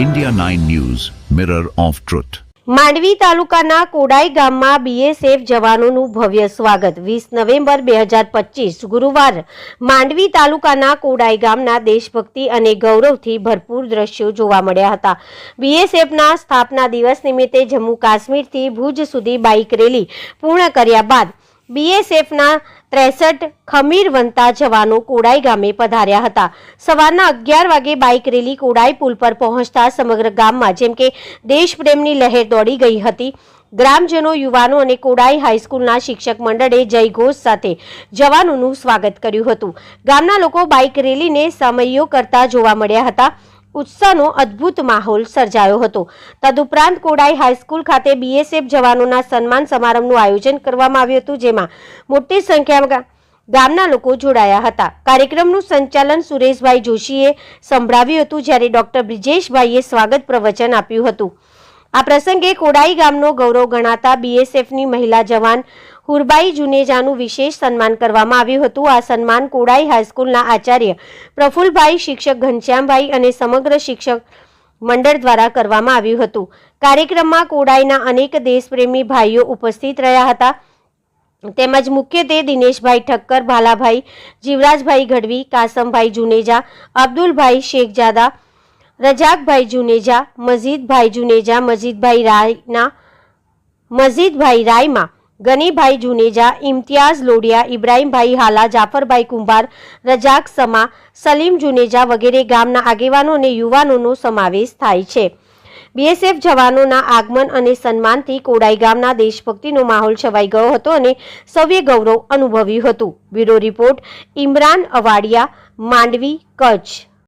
India 9 News, Mirror of Truth. Mandvi તાલુકાના કોડાઈ ગામમાં BSF જવાનોનું ભવ્ય સ્વાગત 20 નવેમ્બર 2025 ગુરુવાર માંડવી તાલુકાના કોડાઈ ગામના દેશભક્તિ અને ગૌરવથી ભરપૂર દ્રશ્યો જોવા મળ્યા હતા। બીએસએફના સ્થાપના દિવસ નિમિત્તે જમ્મુ કાશ્મીરથી ભુજ સુધી બાઇક રેલી પૂર્ણ કર્યા બાદ બીએસએફના 63 ખમીરવંતા જવાનો કોડાઈ ગામે પધાર્યા હતા। સવારના 11 વાગે બાઇક રેલી કોડાઈ પુલ પર પહોંચતા સમગ્ર ગામમાં જેમ કે દેશપ્રેમની લહેર દોડી ગઈ હતી। ગ્રામજનો, યુવાનો અને કોડાઈ હાઈસ્કૂલના શિક્ષક મંડળે જયઘોષ સાથે જવાનોનું સ્વાગત કર્યું હતું। ગામના લોકો બાઇક રેલીને સમયો કરતા જોવા મળ્યા હતા। उत्साहનો અદ્ભુત માહોલ સર્જાયો હતો। તદુપરાંત કોડાઈ હાઈસ્કૂલ ખાતે બીએસએફ જવાનોના સન્માન સમારંભનું આયોજન કરવામાં આવ્યું હતું, જેમાં મોટી સંખ્યામાં ગામના લોકો જોડાયા હતા। કાર્યક્રમનું સંચાલન સુરેશભાઈ જોશીએ સંભળાવ્યું હતું, જ્યારે ડોક્ટર બ્રિજેશભાઈએ સ્વાગત પ્રવચન આપ્યું હતું। આ પ્રસંગે કોડાઈ ગામનો ગૌરવ ગણાતા બીએસએફની મહિલા જવાન હુરબાઈ જુનેજાનું વિશેષ સન્માન કરવામાં આવ્યું હતું। આ સન્માન કોડાઈ હાઈસ્કૂલના આચાર્ય પ્રફુલભાઈ, શિક્ષક ઘનશ્યામભાઈ અને સમગ્ર શિક્ષક મંડળ દ્વારા કરવામાં આવ્યું હતું। કાર્યક્રમમાં કોડાઈના અનેક દેશપ્રેમી ભાઈઓ ઉપસ્થિત રહ્યા હતા, તેમજ મુખ્યત્વે દિનેશભાઈ ઠક્કર, ભાલાભાઈ, જીવરાજભાઈ ગઢવી, કાસમભાઈ જુનેજા, અબ્દુલભાઈ શેખજાદા, રજાકભાઈ જુનેજા, મજીદભાઈ જુનેજા, મજીદભાઈ રાયમા, ગનીભાઈ જુનેજા, ઇમ્તિયાઝ લોડિયા, ઇબ્રાહીમભાઈ હાલા, જાફરભાઈ કુંભાર, રજાક સમા, સલીમ જુનેજા વગેરે ગામના આગેવાનો અને યુવાનોનો સમાવેશ થાય છે। બીએસએફ જવાનોના આગમન અને સન્માનથી કોડાઈ ગામના દેશભક્તિનો માહોલ છવાઈ ગયો હતો અને સૌએ ગૌરવ અનુભવ્યું હતું। Bureau report, Imran Avadiya, Mandvi, Kutch.